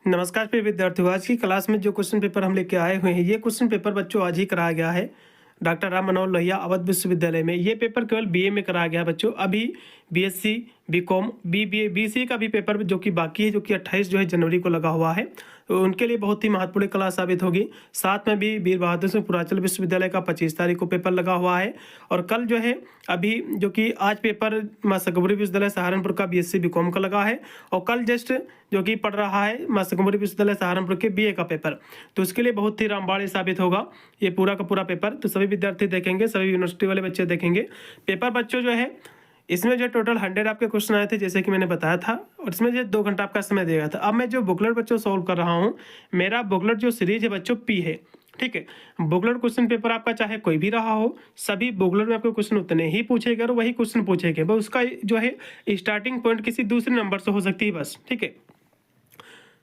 नमस्कार प्रिय विद्यार्थियों। आज की क्लास में जो क्वेश्चन पेपर हम लेके आए हुए हैं, ये क्वेश्चन पेपर बच्चों आज ही कराया गया है डॉक्टर राम मनोहर लोहिया अवध विश्वविद्यालय में। ये पेपर केवल बीए में कराया गया है बच्चों। अभी बीएससी, बीकॉम, बीबीए, बीसीए का भी पेपर जो कि बाकी है, जो कि 28 जो है जनवरी को लगा हुआ है, तो उनके लिए बहुत ही महत्वपूर्ण क्लास साबित होगी। साथ में भी वीर बहादुर सिंह पूर्वांचल विश्वविद्यालय का 25 तारीख को पेपर लगा हुआ है। और कल जो है अभी जो कि आज पेपर माँ सकंबरी विश्वविद्यालय सहारनपुर का बीएससी बीकॉम का लगा है, और कल जस्ट जो कि पढ़ रहा है माँ सकंबरी विश्वविद्यालय सहारनपुर के बीए का पेपर। तो उसके लिए बहुत ही रामबाण साबित होगा ये पूरा का पूरा पेपर। तो सभी विद्यार्थी देखेंगे, सभी यूनिवर्सिटी वाले बच्चे देखेंगे पेपर बच्चों। जो है इसमें जो टोटल 100 आपके क्वेश्चन आए थे, जैसे कि मैंने बताया था, और इसमें जो 2 घंटा आपका समय दिया था। अब मैं जो बुकलेट बच्चों सॉल्व कर रहा हूँ, मेरा बुकलेट जो सीरीज है बच्चों पी है, ठीक है। बुकलेट क्वेश्चन पेपर आपका चाहे कोई भी रहा हो, सभी बुकलेट में आपको क्वेश्चन उतने ही पूछेगा और वही क्वेश्चन पूछेंगे, बस उसका जो है स्टार्टिंग पॉइंट किसी दूसरे नंबर से हो सकती है बस, ठीक है।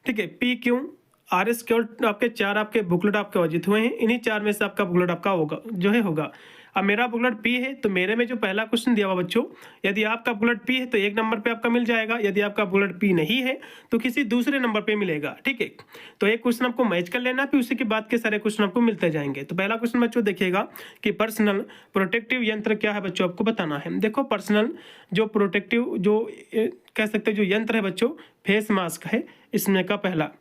ठीक है, पी क्यू आर एस केवल आपके 4 आपके बुकलेट आपके अर्जित हुए हैं। इन्हीं 4 में से आपका बुकलेट आपका होगा जो है होगा। अब मेरा बुकलेट पी है, तो मेरे में जो पहला क्वेश्चन दिया हुआ बच्चों, यदि आपका बुकलेट पी है तो 1 नंबर पे आपका मिल जाएगा। यदि आपका बुकलेट पी नहीं है तो किसी दूसरे नंबर पे मिलेगा, ठीक है। तो एक क्वेश्चन आपको मैच कर लेना, फिर उसी के बाद के सारे क्वेश्चन आपको मिलते जाएंगे। तो पहला क्वेश्चन बच्चों देखिएगा कि पर्सनल प्रोटेक्टिव यंत्र क्या है बच्चों, आपको बताना है। देखो पर्सनल जो प्रोटेक्टिव जो कह सकते हैं जो यंत्र है बच्चों, फेस मास्क है इसमें का पहला।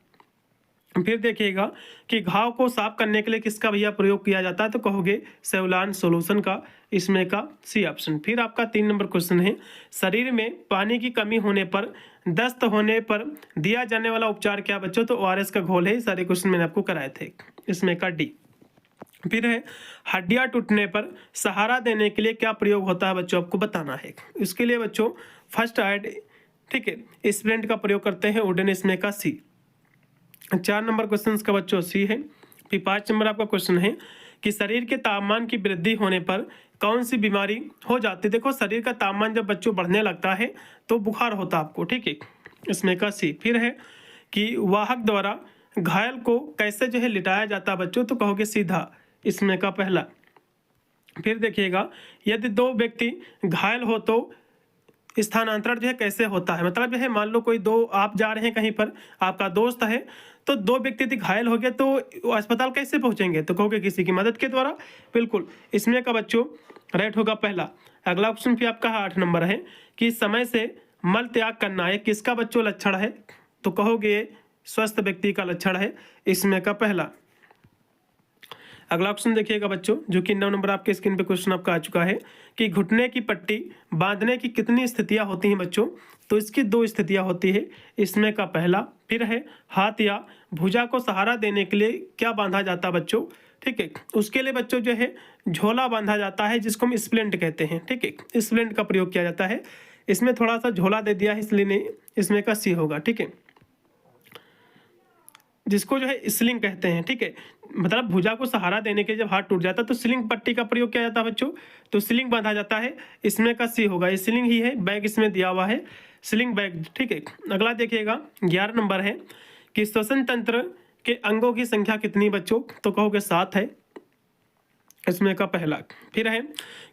फिर देखिएगा कि घाव को साफ करने के लिए किसका भैया प्रयोग किया जाता है, तो कहोगे सेवलान सॉल्यूशन का, इसमें का सी ऑप्शन। फिर आपका 3 नंबर क्वेश्चन है, शरीर में पानी की कमी होने पर, दस्त होने पर दिया जाने वाला उपचार क्या बच्चों, तो ओआरएस का घोल है। सारे क्वेश्चन मैंने आपको कराए थे, इसमें का डी। फिर है हड्डियां टूटने पर सहारा देने के लिए क्या प्रयोग होता है बच्चों, आपको बताना है। इसके लिए बच्चों फर्स्ट एड, ठीक है, स्प्रिंट का प्रयोग करते हैं वुडन, इसमें का सी। 4 नंबर क्वेश्चन का बच्चों सी है। फिर 5 नंबर आपका क्वेश्चन है कि शरीर के तापमान की वृद्धि होने पर कौन सी बीमारी हो जाती है। देखो शरीर का तापमान जब बच्चों बढ़ने लगता है तो बुखार होता है आपको, ठीक है, इसमें का सी। फिर है कि वाहक द्वारा घायल को कैसे जो है लिटाया जाता है बच्चों, तो कहोगे सीधा, इसमें का पहला। फिर देखिएगा यदि 2 व्यक्ति घायल हो तो स्थानांतरण जो है कैसे होता है। मतलब जो है मान लो कोई 2 आप जा रहे हैं कहीं पर, आपका दोस्त है, तो 2 व्यक्ति यदि घायल हो गए तो अस्पताल कैसे पहुंचेंगे, तो कहोगे किसी की मदद के द्वारा, बिल्कुल, इसमें का बच्चों राइट होगा पहला। अगला ऑप्शन भी आपका 8 नंबर है कि समय से मल त्याग करना है किसका बच्चों लक्षण है, तो कहोगे स्वस्थ व्यक्ति का लक्षण है, इसमें का पहला। अगला ऑप्शन देखिएगा बच्चों, जो कि 9 नंबर आपके स्क्रीन पे क्वेश्चन आपका आ चुका है कि घुटने की पट्टी बांधने की कितनी स्थितियां होती हैं बच्चों, तो इसकी 2 स्थितियां होती है, इसमें का पहला। फिर है हाथ या भुजा को सहारा देने के लिए क्या बांधा जाता है बच्चों, ठीक है, उसके लिए बच्चों जो है झोला बांधा जाता है, जिसको हम स्प्लिंट कहते हैं, ठीक है, स्प्लिंट का प्रयोग किया जाता है। इसमें थोड़ा सा झोला दे दिया है इसलिए नहीं, इसमें का सी होगा, ठीक है, जिसको जो है स्लिंग कहते हैं, ठीक है। मतलब भुजा को सहारा देने के जब हाथ टूट जाता है तो स्लिंग पट्टी का प्रयोग किया जाता है बच्चों, तो स्लिंग बांधा जाता है, इसमें का सी होगा। ये स्लिंग ही है, बैग इसमें दिया हुआ है, स्लिंग बैग, ठीक है। अगला देखिएगा 11 नंबर है कि श्वसन तंत्र के अंगों की संख्या कितनी बच्चों, तो कहोगे 7 है, इसमें का पहला। फिर है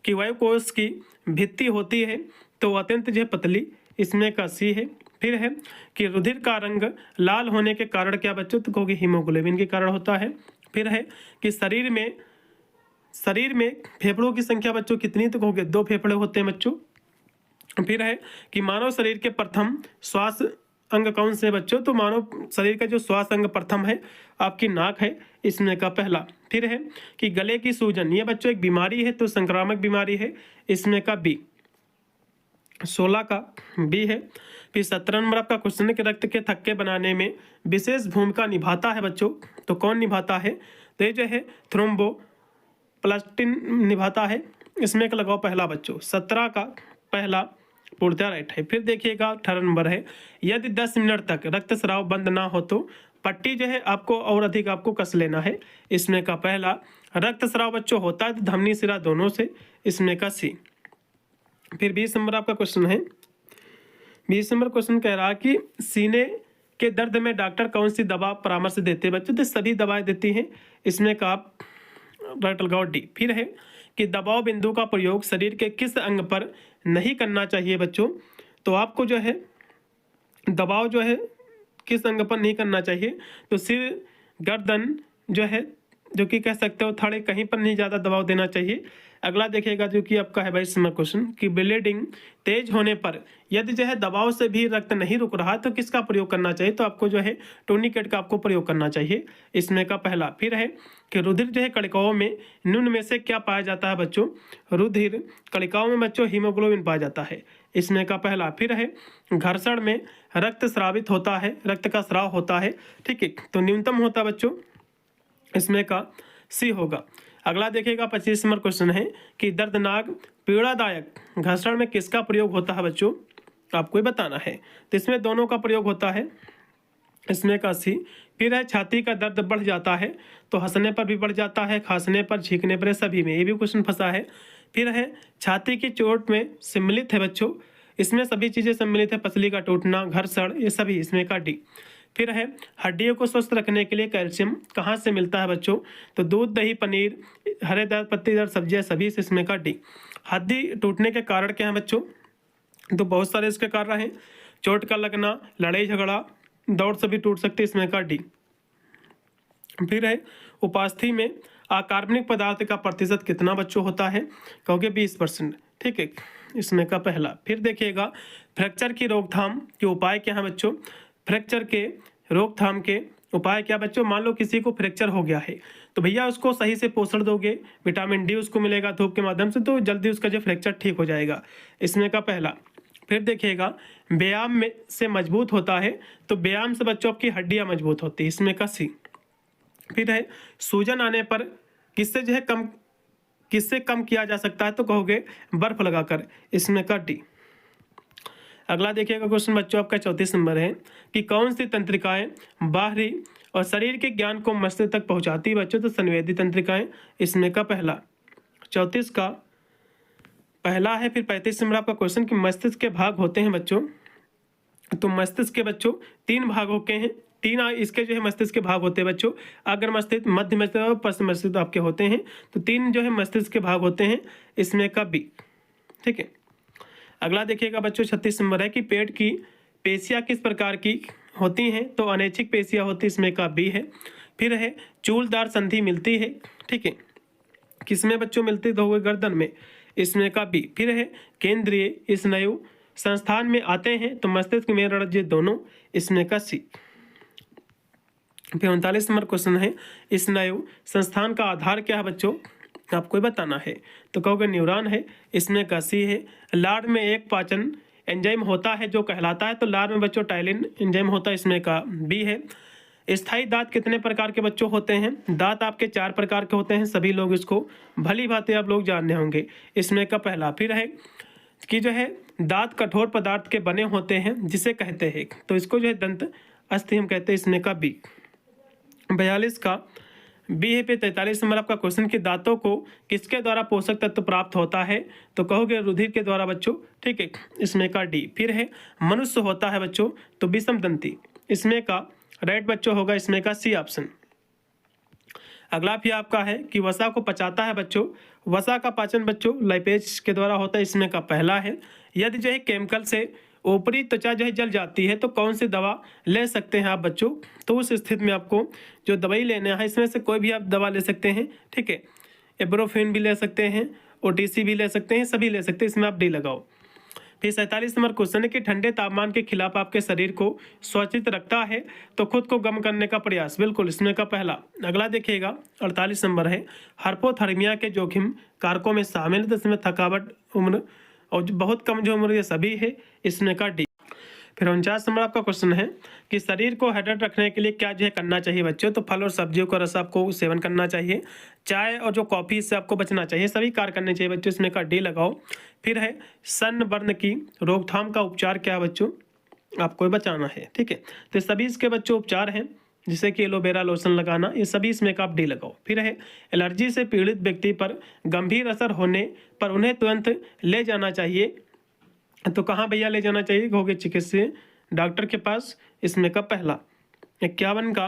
कि वायुकोश की भित्ति होती है तो अत्यंत जो है पतली, इसमें का सी है। फिर है कि रुधिर का रंग लाल होने के कारण क्या बच्चों, तो कहोगे हीमोग्लोबिन के कारण होता है। फिर है कि शरीर में फेफड़ों की संख्या बच्चों कितनी, तो कहोगे 2 फेफड़े होते हैं बच्चों। फिर है कि मानव शरीर के प्रथम श्वास अंग कौन से बच्चों, तो मानव शरीर का जो श्वास अंग प्रथम है आपकी नाक है, इसमें का पहला। फिर है कि गले की सूजन, ये बच्चों एक बीमारी है, तो संक्रामक बीमारी है, इसमें का बी। 16 का बी है। फिर 17 नंबर आपका क्वेश्चन है कि रक्त के थक्के बनाने में विशेष भूमिका निभाता है बच्चों, तो कौन निभाता है, तो ये जो है थ्रोम्बोप्लास्टिन निभाता है, इसमें का लगाओ पहला बच्चों। 17 का पहला पूर्णतः राइट है। फिर देखिएगा 18 नंबर है, यदि 10 मिनट तक रक्तस्राव बंद ना हो तो पट्टी जो है आपको और अधिक आपको कस लेना है, इसमें का पहला। रक्तस्राव बच्चों होता है धमनी सिरा दोनों से, इसमें का सी। फिर 20 नंबर आपका क्वेश्चन है, 20 नंबर क्वेश्चन कह रहा कि सीने के दर्द में डॉक्टर कौन सी दवा परामर्श देते हैं बच्चों, तो सभी दवाएं देती हैं, इसमें का आप राइट लगाओ डी। फिर है कि दबाव बिंदु का प्रयोग शरीर के किस अंग पर नहीं करना चाहिए बच्चों, तो आपको जो है दबाव जो है किस अंग पर नहीं करना चाहिए, तो सिर, गर्दन जो है, जो कि कह सकते हो थड़े, कहीं पर नहीं ज़्यादा दबाव देना चाहिए। अगला देखिएगा जो कि आपका है 22 नंबर क्वेश्चन कि ब्लीडिंग तेज होने पर यदि जो है दबाव से भी रक्त नहीं रुक रहा तो किसका प्रयोग करना चाहिए, तो आपको जो है टूर्निकेट का आपको प्रयोग करना चाहिए। इसमें का पहला। फिर है कि रुधिर जो है कणिकाओं में निम्न में से क्या पाया जाता है बच्चों, रुधिर कणिकाओं में बच्चों हीमोग्लोबिन पाया जाता है। इसमें का पहला। फिर है घर्षण में रक्त स्रावित होता है, रक्त का स्राव होता है, ठीक है, तो न्यूनतम होता है बच्चों, इसमें का सी होगा। अगला देखिएगा 25 नंबर क्वेश्चन है कि दर्दनाक पीड़ादायक घर्षण में किसका प्रयोग होता है बच्चों, आपको ही बताना है। तो इसमें दोनों का प्रयोग होता है, इसमें का सी। फिर है छाती का दर्द बढ़ जाता है, तो हंसने पर भी बढ़ जाता है, खांसने पर, छींकने पर, सभी में, ये भी क्वेश्चन फंसा है। फिर है छाती की चोट में सम्मिलित है बच्चों, इसमें सभी चीज़ें सम्मिलित है, पसली का टूटना, घर्षण, ये सभी, इसमें का डी। फिर है हड्डियों को स्वस्थ रखने के लिए कैल्शियम कहाँ से मिलता है बच्चों, तो दूध, दही, पनीर, हरे दाल, पत्तीदार सब्जियां, सभी से, इसमें का डी। हड्डी टूटने के कारण क्या है बच्चों, तो बहुत सारे इसके कारण हैं, चोट का लगना, लड़ाई झगड़ा, दौड़ से भी टूट सकती है, इसमें का डी। फिर है उपास्थि में अकार्बनिक पदार्थ का प्रतिशत कितना बच्चों होता है, कहोगे 20%, ठीक है, इसमें का पहला। फिर देखिएगा फ्रैक्चर की रोकथाम के उपाय क्या है बच्चों, फ्रैक्चर के रोकथाम के उपाय क्या बच्चों, मान लो किसी को फ्रैक्चर हो गया है तो भैया उसको सही से पोषण दोगे, विटामिन डी उसको मिलेगा धूप के माध्यम से, तो जल्दी उसका जो फ्रैक्चर ठीक हो जाएगा, इसमें का पहला। फिर देखिएगा व्यायाम में से मजबूत होता है, तो व्यायाम से बच्चों आपकी हड्डियां मजबूत होती है, इसमें का सी। फिर है सूजन आने पर किससे जो है किससे कम किया जा सकता है, तो कहोगे बर्फ लगाकर, इसमें का डी। अगला देखिएगा क्वेश्चन बच्चों आपका 34 नंबर है कि कौन सी तंत्रिकाएं बाहरी और शरीर के ज्ञान को मस्तिष्क तक पहुंचाती बच्चों, तो संवेदी तंत्रिकाएं, इसमें का पहला। 34 का पहला है। फिर 35 नंबर आपका क्वेश्चन कि मस्तिष्क के भाग होते हैं बच्चों, तो मस्तिष्क के बच्चों 3 भाग होते हैं, 3 इसके जो है मस्तिष्क के भाग होते हैं बच्चों, अग्र मस्तिष्क, मध्य मस्तिष्क और पश्चिम मस्तिष्क आपके होते हैं, तो 3 जो है मस्तिष्क के भाग होते हैं, इसमें का बी, ठीक है। अगला देखिएगा बच्चों 36 नंबर है कि पेट की पेशियां किस प्रकार की होती हैं, तो अनैच्छिक पेशियां होती, इसमें का बी है। फिर है चूलदार संधि मिलती है, ठीक है, किसमें बच्चों मिलती, तो गर्दन में, इसमें का बी। फिर है केंद्रीय स्नायु संस्थान में आते हैं, तो मस्तिष्क में रणज्य दोनों, इसमें का सी। फिर 39 नंबर क्वेश्चन है स्नायु संस्थान का आधार क्या है बच्चों, आपको बताना है, तो कहोगे न्यूरॉन है, इसमें का सी है। लार में एक पाचन एंजाइम होता है जो कहलाता है, तो लार में बच्चों टाइलिन एंजाइम होता है, इसमें का बी है। स्थायी दांत कितने प्रकार के बच्चों होते हैं, दांत आपके 4 प्रकार के होते हैं, सभी लोग इसको भली भांति आप लोग जानने होंगे, इसमें का पहला। फिर है कि जो है दांत कठोर पदार्थ के बने होते हैं जिसे कहते हैं, तो इसको जो है दंत अस्थि हम कहते हैं, इसमें का बी। 42 का बी है। पे 43 नंबर आपका क्वेश्चन कि दांतों को किसके द्वारा पोषक तत्व प्राप्त होता है, तो कहोगे रुधिर के द्वारा बच्चों, ठीक है, इसमें का डी। फिर है मनुष्य होता है बच्चों तो विषम दंती, इसमें का राइट बच्चों होगा, इसमें का सी ऑप्शन। अगला भी आपका है कि वसा को पचाता है बच्चों, वसा का पाचन बच्चों लाइपेज के द्वारा होता है, इसमें का पहला है। यदि जो है केमिकल से ऊपरी त्वचा जो है जल जाती है तो कौन सी दवा ले सकते हैं आप बच्चों, तो उस स्थिति में आपको जो दवाई लेना है इसमें से कोई भी आप दवा ले सकते हैं, ठीक है, इब्रोफेन भी ले सकते हैं, ओटीसी भी ले सकते हैं, सभी ले सकते हैं, इसमें आप डी लगाओ। फिर 47 नंबर क्वेश्चन है कि ठंडे तापमान के खिलाफ आपके शरीर को सुरक्षित रखता है, तो खुद को गर्म करने का प्रयास, बिल्कुल, इसमें का पहला। अगला देखिएगा 48 नंबर है हाइपोथर्मिया के जोखिम कारकों में शामिल, तो इसमें थकावट, उम्र और बहुत कम जो उम्र, ये सभी है, इसमें का डी। फिर 49 नंबर आपका क्वेश्चन है कि शरीर को हाइड्रेट रखने के लिए क्या जो है करना चाहिए बच्चों, तो फल और सब्जियों का रस आपको सेवन करना चाहिए, चाय और जो कॉफ़ी से आपको बचना चाहिए, सभी कार्य करने चाहिए बच्चों, इसमें का डी लगाओ। फिर है सनबर्न की रोकथाम का उपचार क्या है बच्चों, आपको बचाना है, ठीक है, तो सभी इसके बच्चों उपचार हैं, जिससे कि एलोवेरा लोशन लगाना, ये सभी इसमें का आप डी लगाओ। फिर है एलर्जी से पीड़ित व्यक्ति पर गंभीर असर होने पर उन्हें तुरंत ले जाना चाहिए, तो कहाँ भैया ले जाना चाहिए, कहोगे चिकित्सक डॉक्टर के पास, इसमें का पहला। 51 का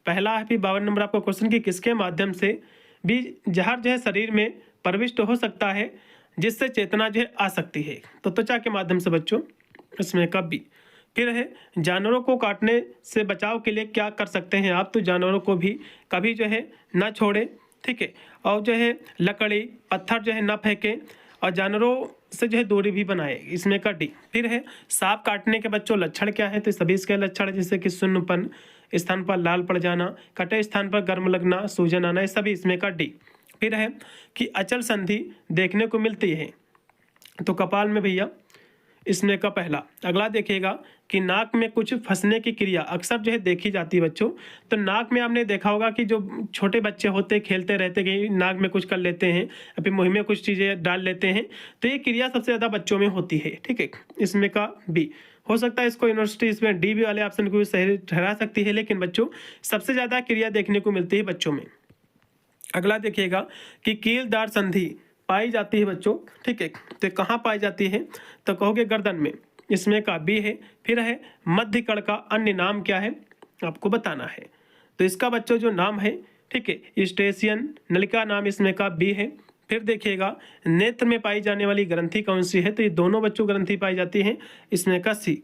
पहला है। फिर 52 नंबर आपका क्वेश्चन कि किसके माध्यम से भी जहर जो है शरीर में प्रविष्ट हो सकता है जिससे चेतना जो है आ सकती है, तो त्वचा के माध्यम से बच्चों, इसमें का बी। फिर है जानवरों को काटने से बचाव के लिए क्या कर सकते हैं आप, तो जानवरों को भी कभी जो है ना छोड़े, ठीक है, और जो है लकड़ी पत्थर जो है ना फेंके, और जानवरों से जो है दूरी भी बनाए, इसमें का डी। फिर है सांप काटने के बच्चों लक्षण क्या है, तो सभी इसके लक्षण है, जैसे कि शून्यपन, स्थान पर लाल पड़ जाना, कटे स्थान पर गर्म लगना, सूजन आना, ये सभी इसमें का डी। फिर है कि अचल संधि देखने को मिलती है, तो कपाल में भैया इसमें का पहला। अगला देखिएगा कि नाक में कुछ फंसने की क्रिया अक्सर जो है देखी जाती है बच्चों, तो नाक में आपने देखा होगा कि जो छोटे बच्चे होते खेलते रहते कि नाक में कुछ कर लेते हैं, अभी मुंह में कुछ चीज़ें डाल लेते हैं, तो ये क्रिया सबसे ज़्यादा बच्चों में होती है, ठीक है, इसमें का बी। हो सकता है इसको यूनिवर्सिटी इसमें डी बी वाले ऑप्शन को सही ठहरा सकती है, लेकिन बच्चों सबसे ज़्यादा क्रिया देखने को मिलती है बच्चों में। अगला देखिएगा कि कीलदार संधि पाई जाती है बच्चों, ठीक है, तो कहाँ पाई जाती है, तो कहोगे गर्दन में, इसमें का बी है। फिर है मध्य कण का अन्य नाम क्या है, आपको बताना है, तो इसका बच्चों जो नाम है, ठीक है, यूस्टेशियन नलिका नाम इसमें का बी है। फिर देखिएगा नेत्र में पाई जाने वाली ग्रंथि कौन सी है, तो ये दोनों बच्चों ग्रंथि पाई जाती है, इसमें का सी।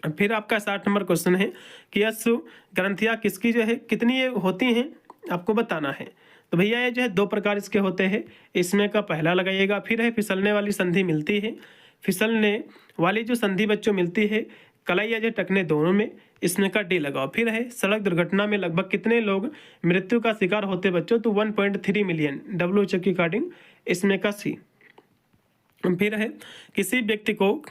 फिर आपका 60 नंबर क्वेश्चन है कि अश्व ग्रंथियाँ किसकी जो है कितनी ये होती हैं, आपको बताना है। तो भैया ये जो है दो प्रकार इसके होते हैं, इसमें का पहला लगाइएगा। फिर है फिसलने वाली संधि मिलती है, फिसलने वाली जो संधि बच्चों मिलती है कलाई या जो टकने दोनों में, इसमें का डी लगाओ। फिर है सड़क दुर्घटना में लगभग कितने लोग मृत्यु का शिकार होते बच्चों, तो 1.3 मिलियन WHO के अकॉर्डिंग, इसमें का सी। फिर है किसी व्यक्ति को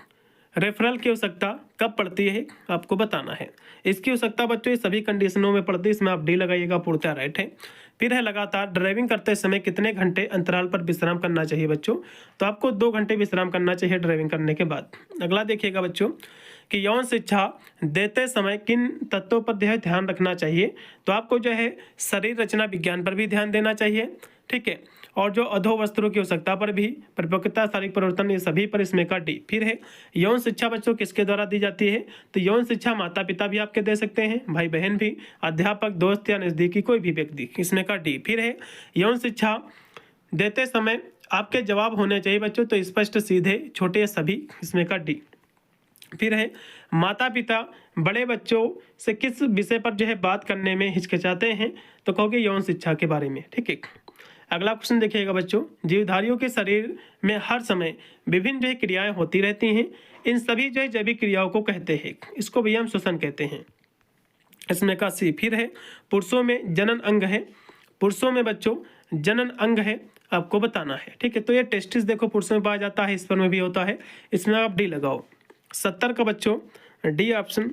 रेफरल की आवश्यकता कब पड़ती है, आपको बताना है। इसकी आवश्यकता बच्चों ये सभी कंडीशनों में पड़ती है, इसमें आप डी लगाइएगा, पूर्णतः राइट है। फिर है लगातार ड्राइविंग करते समय कितने घंटे अंतराल पर विश्राम करना चाहिए बच्चों, तो आपको 2 घंटे विश्राम करना चाहिए ड्राइविंग करने के बाद। अगला देखिएगा बच्चों कि यौन शिक्षा देते समय किन तत्वों पर ध्यान रखना चाहिए, तो आपको जो है शरीर रचना विज्ञान पर भी ध्यान देना चाहिए, ठीक है, और जो अधो वस्त्रों की आवश्यकता पर भी, परिपक्वता, शारीरिक परिवर्तन, ये सभी पर इसमें का डी। फिर है यौन शिक्षा बच्चों किसके द्वारा दी जाती है, तो यौन शिक्षा माता पिता भी आपके दे सकते हैं, भाई बहन भी, अध्यापक, दोस्त या नज़दीकी कोई भी व्यक्ति, इसमें का डी। फिर है यौन शिक्षा देते समय आपके जवाब होने चाहिए बच्चों, तो स्पष्ट, सीधे, छोटे, सभी, इसमें का डी। फिर है माता पिता बड़े बच्चों से किस विषय पर जो है बात करने में हिचकिचाते हैं, तो कहोगे यौन शिक्षा के बारे में, ठीक है। अगला क्वेश्चन देखिएगा बच्चों, जीवधारियों के शरीर में हर समय विभिन्न जो है क्रियाएं होती रहती हैं, इन सभी जो है जैविक क्रियाओं को कहते हैं, इसको भी हम श्वसन कहते हैं, इसमें का सी। फिर है पुरुषों में जनन अंग है, पुरुषों में बच्चों जनन अंग है, आपको बताना है, ठीक है, तो ये टेस्टिस देखो पुरुषों में पाया जाता है, स्पर्म में भी होता है, इसमें आप डी लगाओ। 70 का बच्चों डी ऑप्शन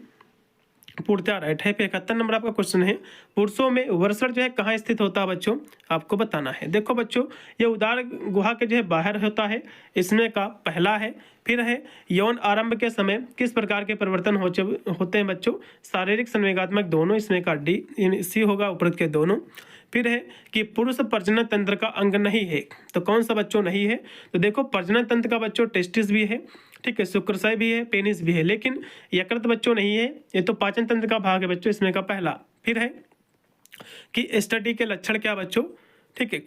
पूर्णतः राइट है। 71 नंबर आपका क्वेश्चन है, पुरुषों में वृषण जो है कहाँ स्थित होता है बच्चों, आपको बताना है। देखो बच्चों ये उदर गुहा के जो है बाहर होता है, इसमें का पहला है। फिर है यौन आरंभ के समय किस प्रकार के परिवर्तन होते हैं बच्चों, शारीरिक संवेगात्मक दोनों, इसमें का डी सी होगा, उपरोक्त के दोनों। फिर है कि पुरुष प्रजनन तंत्र का अंग नहीं है, तो कौन सा बच्चों नहीं है, तो देखो प्रजनन तंत्र का बच्चों टेस्टिस भी है, ठीक है, शुक्राशय भी है, पेनिस भी है, लेकिन यकृत बच्चों नहीं है, ये तो पाचन तंत्र का भाग है बच्चों, इसमें का पहला। फिर है कि एसिडिटी के लक्षण क्या बच्चों, ठीक है,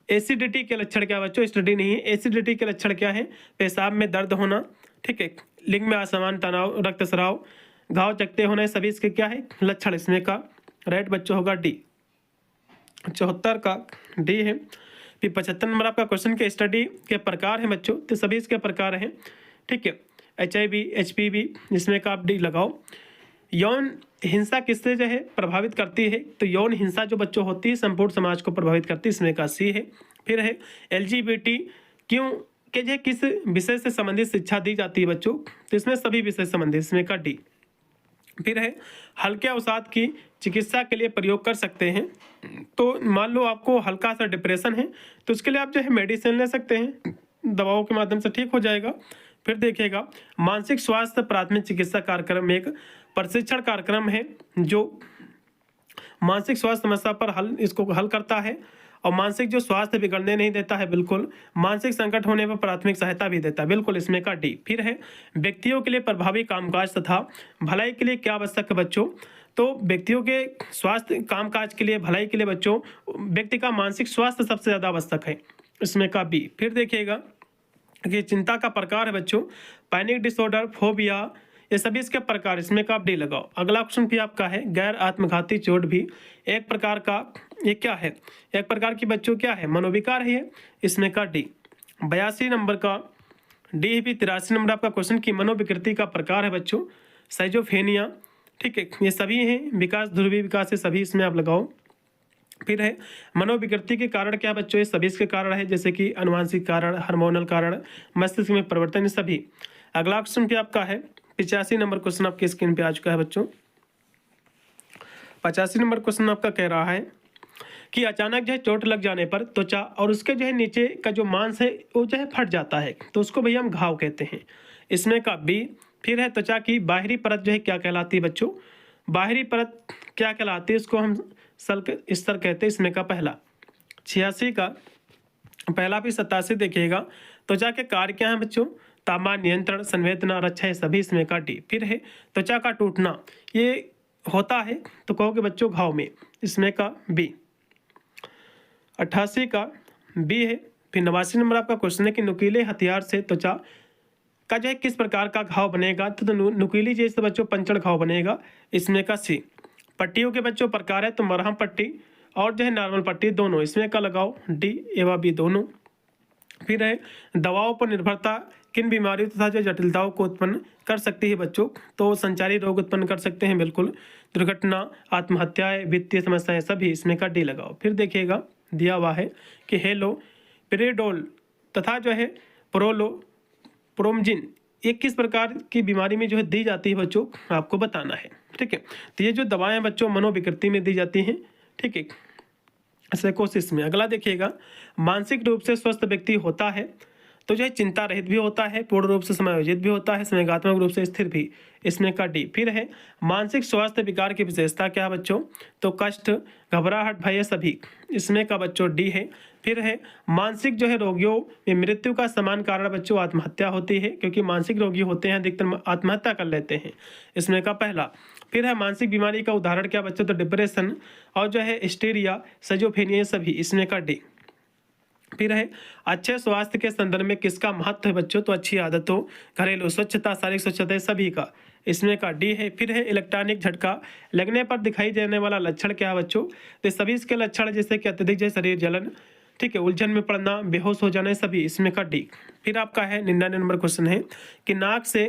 एसिडिटी के लक्षण क्या बच्चों, एसिडिटी नहीं है, एसिडिटी के लक्षण क्या है, पेशाब में दर्द होना, ठीक है, लिंग में असमान तनाव, रक्तस्राव, घाव चकते होने, सभी इसके क्या है लक्षण, इसमें का राइट बच्चों होगा डी। 74 का डी है। फिर 75 नंबर आपका क्वेश्चन के स्टडी के प्रकार हैं बच्चों, तो सभी इसके प्रकार हैं, ठीक है, HIV, HPV, इसमें का आप डी लगाओ। यौन हिंसा किससे जो है प्रभावित करती है, तो यौन हिंसा जो बच्चों होती है संपूर्ण समाज को प्रभावित करती है, इसमें का सी है। फिर है LGBT क्यों के जो किस विषय से संबंधित शिक्षा दी जाती है बच्चों, तो इसमें सभी विषय संबंधित, इसमें का डी। फिर है हल्के अवसाद की चिकित्सा के लिए प्रयोग कर सकते हैं, तो मान लो आपको हल्का सा डिप्रेशन है, तो उसके लिए आप जो है मेडिसिन ले सकते हैं, दवाओं के माध्यम से ठीक हो जाएगा। फिर देखिएगा मानसिक स्वास्थ्य प्राथमिक चिकित्सा कार्यक्रम एक प्रशिक्षण कार्यक्रम है जो मानसिक स्वास्थ्य समस्या पर इसको हल करता है, और मानसिक जो स्वास्थ्य बिगड़ने नहीं देता है, बिल्कुल मानसिक संकट होने पर प्राथमिक सहायता भी देता है, बिल्कुल, इसमें का डी। फिर है व्यक्तियों के लिए प्रभावी कामकाज तथा भलाई के लिए क्या आवश्यक है बच्चों, तो व्यक्तियों के स्वास्थ्य कामकाज के लिए, भलाई के लिए बच्चों व्यक्ति का मानसिक स्वास्थ्य सबसे ज़्यादा आवश्यक है, इसमें का बी। फिर देखिएगा कि चिंता का प्रकार है बच्चों, पैनिक डिसऑर्डर, फोबिया, ये सभी इसके प्रकार, इसमें का आप डी लगाओ। अगला क्वेश्चन भी आपका है, गैर आत्मघाती चोट भी एक प्रकार का, ये क्या है? एक प्रकार की बच्चों क्या है? मनोविकार है ये, इसमें का डी। 82 नंबर का डी भी। 83 नंबर आपका क्वेश्चन की मनोविकृति का प्रकार है बच्चों साइजोफेनिया, ठीक है, ये सभी हैं विकास, ध्रुवीय विकास है, सभी इसमें आप लगाओ। फिर है मनोविकृति के कारण क्या बच्चों? ये सभी इसके कारण है, जैसे कि अनुवांशिक कारण, हार्मोनल कारण, मस्तिष्क में परिवर्तन, ये सभी। अगला क्वेश्चन भी आपका है 85 नंबर क्वेश्चन आपके स्क्रीन पे आ चुका है बच्चों। 85 नंबर क्वेश्चन आपका कह रहा है कि अचानक जो है चोट लग जाने पर त्वचा और उसके जो है नीचे का जो मांस है वो जो है फट जाता है, तो उसको भैया हम घाव कहते हैं, इसमें का बी। फिर है त्वचा की बाहरी परत जो है क्या कहलाती है बच्चों? बाहरी परत क्या कहलाती है? इसको हम सल्क स्तर कहते हैं, इसमें का पहला। 86 का पहला भी 87 देखिएगा, त्वचा के कार्य क्या है बच्चों? तापमान नियंत्रण, संवेदना, रक्षा, है सभी, इसमें का डी। फिर है त्वचा का टूटना, ये होता है तो कहोगे बच्चों घाव में, इसमें का बी। 88 का बी है। फिर 89 नंबर आपका क्वेश्चन है कि नुकीले हथियार से त्वचा का जो है किस प्रकार का घाव बनेगा? तो नुकीली चीज से बच्चों पंचड़ घाव बनेगा, इसमें का सी। पट्टियों के बच्चों प्रकार है तो मरहम पट्टी और जो है नॉर्मल पट्टी दोनों, इसमें का लगाओ डी एवं बी दोनों। फिर है दवाओं पर निर्भरता किन बीमारियों तथा जो जटिलताओं को उत्पन्न कर सकती है बच्चों? तो संचारी रोग उत्पन्न कर सकते हैं, बिल्कुल। दुर्घटना, आत्महत्याएं, वित्तीय समस्याएं, सभी, इसमें का डी लगाओ। फिर देखिएगा दिया हुआ है कि हेलो पिरिडोल तथा जो है प्रोमजिन ये किस प्रकार की बीमारी में जो है दी जाती है बच्चों? आपको बताना है, ठीक है। तो ये जो दवाएं बच्चों मनोविकृति में दी जाती हैं, ठीक है, साइकोसिस में। अगला देखिएगा, मानसिक रूप से स्वस्थ व्यक्ति होता है तो जो है चिंता रहित भी होता है, पूर्ण रूप से समायोजित भी होता है, संवेगात्मक रूप से स्थिर भी, इसमें का डी। फिर है मानसिक स्वास्थ्य विकार की विशेषता क्या है बच्चों? तो कष्ट, घबराहट, भय, सभी, इसमें का बच्चों डी है। फिर है मानसिक जो है रोगियों में मृत्यु का समान कारण बच्चों आत्महत्या होती है, क्योंकि मानसिक रोगी होते हैं अधिकतर आत्महत्या कर लेते हैं, इसमें का पहला। फिर है मानसिक बीमारी का उदाहरण क्या बच्चों? तो डिप्रेशन और जो है हिस्टीरिया, साइजोफ्रेनिया, सभी, इसमें का डी। फिर है अच्छे स्वास्थ्य के संदर्भ में किसका महत्व है बच्चों? तो अच्छी आदतों, घरेलू स्वच्छता, शारीरिक स्वच्छता, सभी का, इसमें का डी है। फिर है इलेक्ट्रॉनिक झटका लगने पर दिखाई देने वाला लक्षण क्या है बच्चों? तो सभी इसके लक्षण जैसे कि अत्यधिक जैसे शरीर जलन, ठीक है, उलझन में पड़ना, बेहोश हो जाना, सभी, इसमें का डी। फिर आपका है 99 नंबर क्वेश्चन है कि नाक से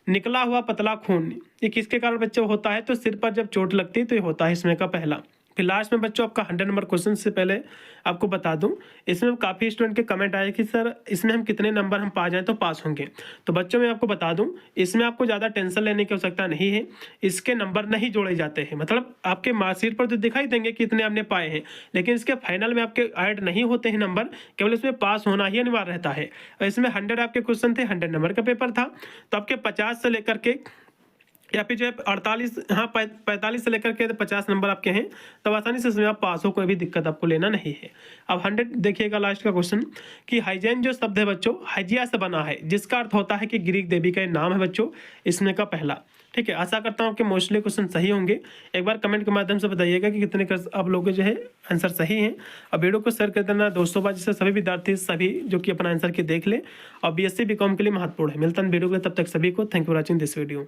निकला हुआ पतला खून ये किसके कारण बच्चों होता है? तो सिर पर जब चोट लगती है तो ये होता है, इसमें का पहला। फिर लास्ट में बच्चों आपका 100 नंबर क्वेश्चन से पहले आपको बता दूं, इसमें काफ़ी स्टूडेंट के कमेंट आए कि सर इसमें हम कितने नंबर हम पा जाएं तो पास होंगे। तो बच्चों मैं आपको बता दूं, इसमें आपको ज़्यादा टेंशन लेने की आवश्यकता नहीं है, इसके नंबर नहीं जोड़े जाते हैं, मतलब आपके मार्कशीट पर तो दिखाई देंगे कि इतने आपने पाए हैं, लेकिन इसके फाइनल में आपके ऐड नहीं होते हैं नंबर, केवल इसमें पास होना ही अनिवार्य रहता है। और इसमें 100 आपके क्वेश्चन थे, 100 नंबर का पेपर था, तो आपके 50 से लेकर के या फिर जो है 48, हाँ 45 से लेकर के 50 नंबर आपके हैं, तब आसानी से इसमें आप पास हो, कोई भी दिक्कत आपको लेना नहीं है। अब 100 देखिएगा लास्ट का क्वेश्चन कि हाइजेन जो शब्द है बच्चों हाइजिया से बना है, जिसका अर्थ होता है कि ग्रीक देवी का नाम है बच्चों, इसमें का पहला, ठीक है। आशा करता हूँ कि मोस्टली क्वेश्चन सही होंगे। एक बार कमेंट के माध्यम से बताइएगा कि कितने आप लोगों के जो है आंसर सही हैं, और वीडियो को शेयर कर देना दोस्तों बाद, जिससे सभी विद्यार्थी सभी जो कि अपना आंसर की देख ले, और BSc BCom के लिए महत्वपूर्ण है। मिलता है वीडियो के, तब तक सभी को thank you for watching this video.